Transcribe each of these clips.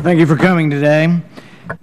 Thank you for coming today.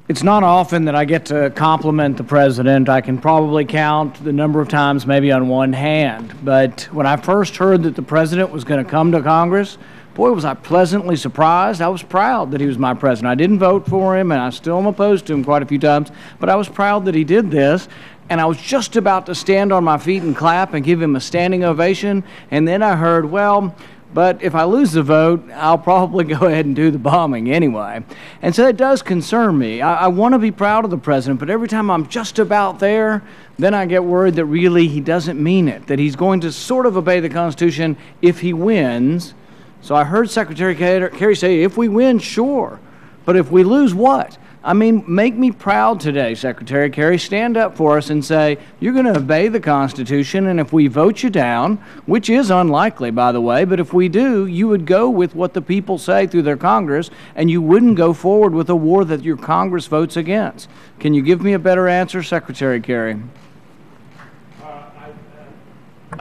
It's not often that I get to compliment the President. I can probably count the number of times maybe on one hand. But when I first heard that the President was going to come to Congress, boy, was I pleasantly surprised. I was proud that he was my President. I didn't vote for him, and I still am opposed to him quite a few times, but I was proud that he did this. And I was just about to stand on my feet and clap and give him a standing ovation, and then I heard, well, but if I lose the vote, I'll probably go ahead and do the bombing anyway. And so it does concern me. I want to be proud of the President, but every time I'm just about there, then I get worried that really he doesn't mean it, that he's going to sort of obey the Constitution if he wins. So I heard Secretary Kerry say, if we win, sure. But if we lose, what? I mean, make me proud today, Secretary Kerry. Stand up for us and say, you're going to obey the Constitution, and if we vote you down, which is unlikely, by the way, but if we do, you would go with what the people say through their Congress, and you wouldn't go forward with a war that your Congress votes against. Can you give me a better answer, Secretary Kerry?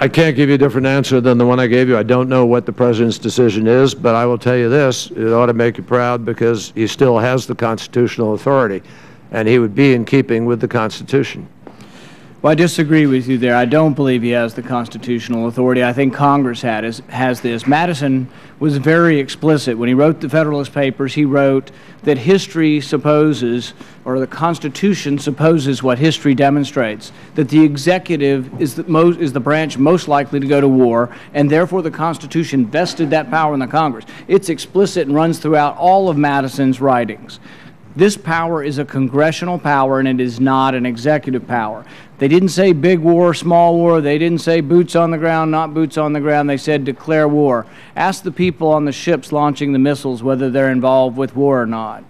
I can't give you a different answer than the one I gave you. I don't know what the President's decision is, but I will tell you this, it ought to make you proud because he still has the constitutional authority, and he would be in keeping with the Constitution. Well, I disagree with you there. I don't believe he has the constitutional authority. I think Congress has this. Madison was very explicit. When he wrote the Federalist Papers, he wrote that history supposes, or the Constitution supposes what history demonstrates, that the executive is the branch most likely to go to war, and therefore the Constitution vested that power in the Congress. It's explicit and runs throughout all of Madison's writings. This power is a congressional power, and it is not an executive power. They didn't say big war, small war. They didn't say boots on the ground, not boots on the ground. They said declare war. Ask the people on the ships launching the missiles whether they're involved with war or not.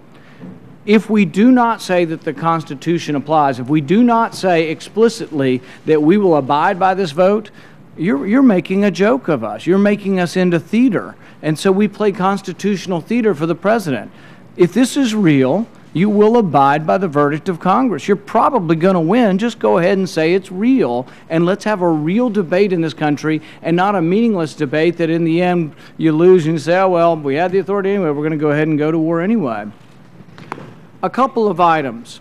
If we do not say that the Constitution applies, if we do not say explicitly that we will abide by this vote, you're making a joke of us. You're making us into theater. And so we play constitutional theater for the President. If this is real, you will abide by the verdict of Congress. You're probably going to win. Just go ahead and say it's real, and let's have a real debate in this country and not a meaningless debate that in the end you lose and you say, oh, well, we had the authority anyway. We're going to go ahead and go to war anyway. A couple of items.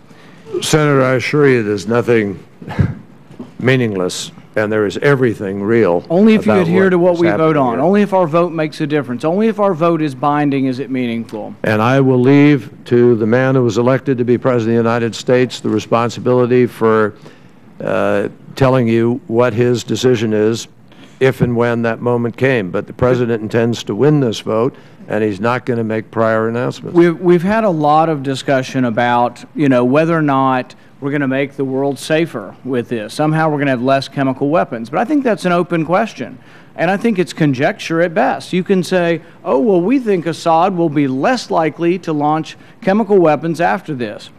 Senator, I assure you there's nothing meaningless, and there is everything real. Only if you adhere to what we vote on. Here. Only if our vote makes a difference. Only if our vote is binding is it meaningful. And I will leave to the man who was elected to be President of the United States the responsibility for telling you what his decision is if and when that moment came. But the President intends to win this vote, and he's not going to make prior announcements. We've had a lot of discussion about, whether or not we're going to make the world safer with this. Somehow we're going to have less chemical weapons. But I think that's an open question. And I think it's conjecture at best. You can say, oh, well, we think Assad will be less likely to launch chemical weapons after this.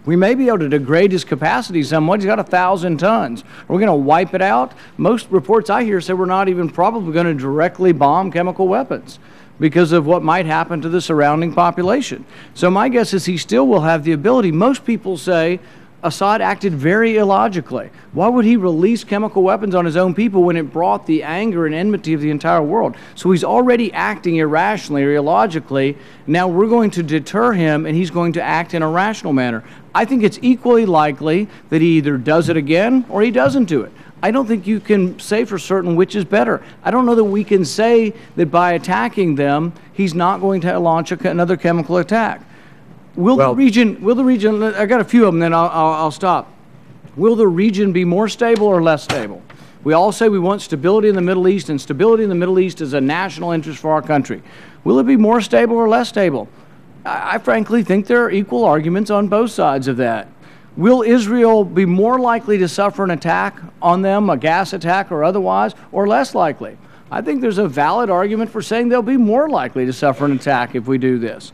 We may be able to degrade his capacity somewhat. He's got 1,000 tons. We're going to wipe it out. Most reports I hear say we're not even probably going to directly bomb chemical weapons because of what might happen to the surrounding population. So my guess is he still will have the ability. Most people say Assad acted very illogically. Why would he release chemical weapons on his own people when it brought the anger and enmity of the entire world? So he's already acting irrationally or illogically. Now we're going to deter him, and he's going to act in a rational manner. I think it's equally likely that he either does it again or he doesn't do it. I don't think you can say for certain which is better. I don't know that we can say that by attacking them, he's not going to launch another chemical attack. Will the region, I got a few of them, then I'll stop. Will the region be more stable or less stable? We all say we want stability in the Middle East, and stability in the Middle East is a national interest for our country. Will it be more stable or less stable? I frankly think there are equal arguments on both sides of that. Will Israel be more likely to suffer an attack on them, a gas attack or otherwise, or less likely? I think there's a valid argument for saying they'll be more likely to suffer an attack if we do this.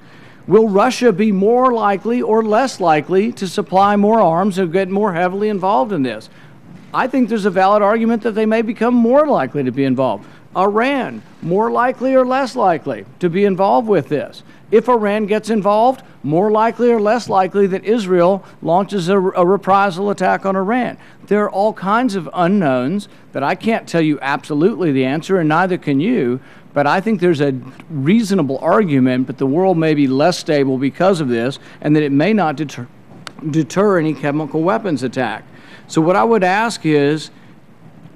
Will Russia be more likely or less likely to supply more arms and get more heavily involved in this? I think there's a valid argument that they may become more likely to be involved. Iran, more likely or less likely to be involved with this? If Iran gets involved, more likely or less likely that Israel launches a reprisal attack on Iran. There are all kinds of unknowns that I can't tell you absolutely the answer, and neither can you, but I think there's a reasonable argument that the world may be less stable because of this, and that it may not deter any chemical weapons attack. So what I would ask is,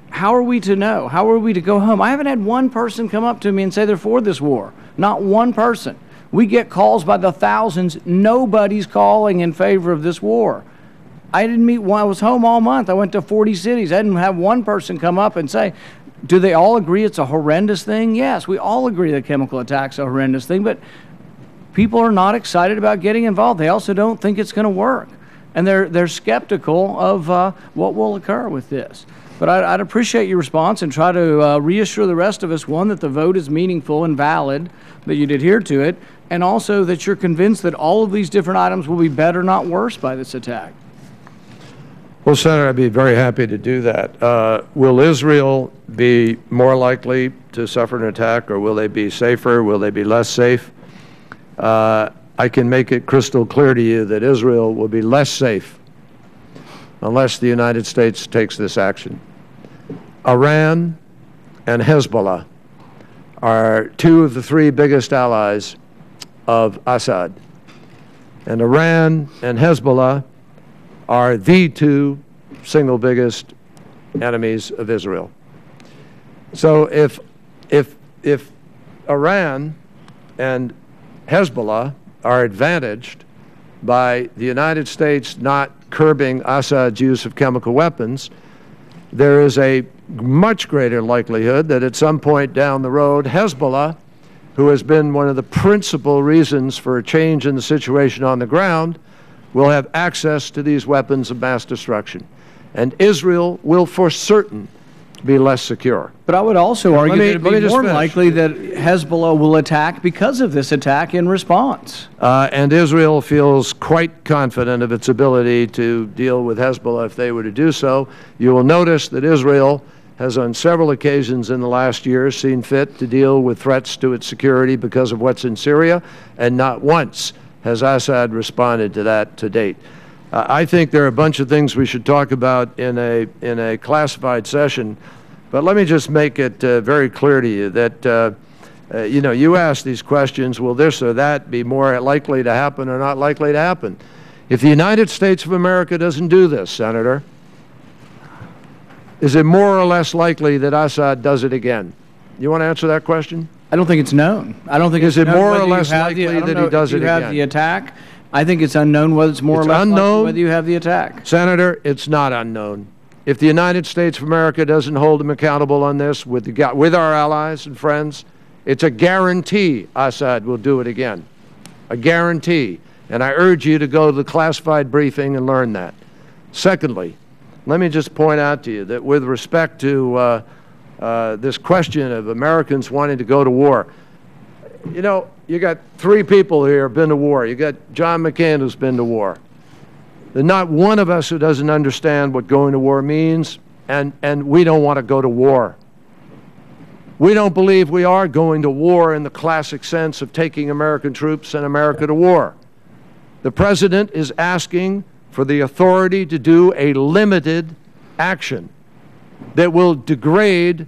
how are we to know? How are we to go home? I haven't had one person come up to me and say they're for this war. Not one person. We get calls by the thousands. Nobody's calling in favor of this war. I didn't meet one. I was home all month. I went to 40 cities. I didn't have one person come up and say, do they all agree it's a horrendous thing? Yes, we all agree that chemical attack's a horrendous thing, but people are not excited about getting involved. They also don't think it's going to work. And they're skeptical of what will occur with this. But I'd appreciate your response and try to reassure the rest of us, one, that the vote is meaningful and valid, that you'd adhere to it, and also that you're convinced that all of these different items will be better, not worse, by this attack. Well, Senator, I'd be very happy to do that. Will Israel be more likely to suffer an attack, or will they be safer? Will they be less safe? I can make it crystal clear to you that Israel will be less safe unless the United States takes this action. Iran and Hezbollah are two of the three biggest allies of Assad. And Iran and Hezbollah are the two single biggest enemies of Israel. So if Iran and Hezbollah are advantaged by the United States not curbing Assad's use of chemical weapons, there is a much greater likelihood that at some point down the road, Hezbollah, who has been one of the principal reasons for a change in the situation on the ground, will have access to these weapons of mass destruction. And Israel will for certain be less secure. But I would also argue that it would be more likely that Hezbollah will attack because of this attack in response. And Israel feels quite confident of its ability to deal with Hezbollah if they were to do so. You will notice that Israel has on several occasions in the last year seen fit to deal with threats to its security because of what's in Syria, and not once has Assad responded to that to date. I think there are a bunch of things we should talk about in a classified session, but let me just make it very clear to you that you know, you ask these questions, will this or that be more likely to happen or not likely to happen? If the United States of America doesn't do this, Senator, is it more or less likely that Assad does it again? You want to answer that question? I don't think it's known. I don't think it's known. Is it more or less likely that he does it again? You have the attack. I think it's unknown whether it's more or less likely whether you have the attack. Senator, it's not unknown. If the United States of America doesn't hold him accountable on this with our allies and friends, it's a guarantee Assad will do it again. A guarantee. And I urge you to go to the classified briefing and learn that. Secondly, let me just point out to you that with respect to this question of Americans wanting to go to war, you know, you got three people here who have been to war. You got John McCain, who's been to war. There's not one of us who doesn't understand what going to war means, and we don't want to go to war. We don't believe we are going to war in the classic sense of taking American troops and America to war. The President is asking for the authority to do a limited action that will degrade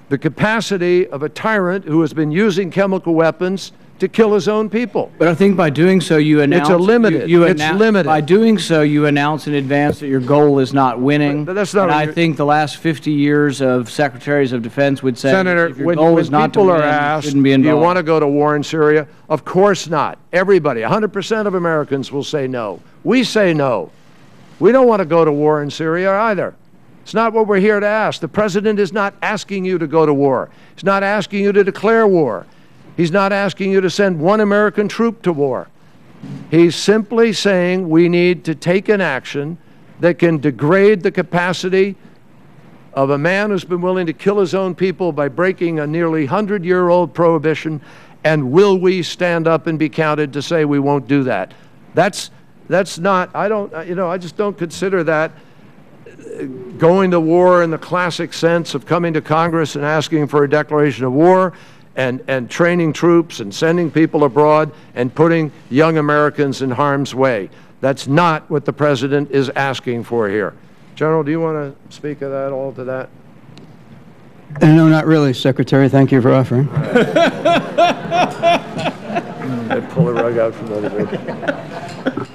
the capacity of a tyrant who has been using chemical weapons to kill his own people. But I think by doing so, you announce... It's limited. By doing so, you announce in advance that your goal is not winning. But that's not... And I think the last 50 years of secretaries of defense would say, Senator, if your goal is not to win, you shouldn't be involved. Do you want to go to war in Syria? Of course not. Everybody, 100% of Americans will say no. We say no. We don't want to go to war in Syria either. It's not what we're here to ask. The President is not asking you to go to war. He's not asking you to declare war. He's not asking you to send one American troop to war. He's simply saying we need to take an action that can degrade the capacity of a man who's been willing to kill his own people by breaking a nearly 100-year-old prohibition, and will we stand up and be counted to say we won't do that? That's not, I just don't consider that going to war in the classic sense of coming to Congress and asking for a declaration of war and training troops and sending people abroad and putting young Americans in harm's way. That's not what the President is asking for here. General, do you want to speak of that, all to that? No, not really, Secretary. Thank you for offering. I'd pull the rug out from under me.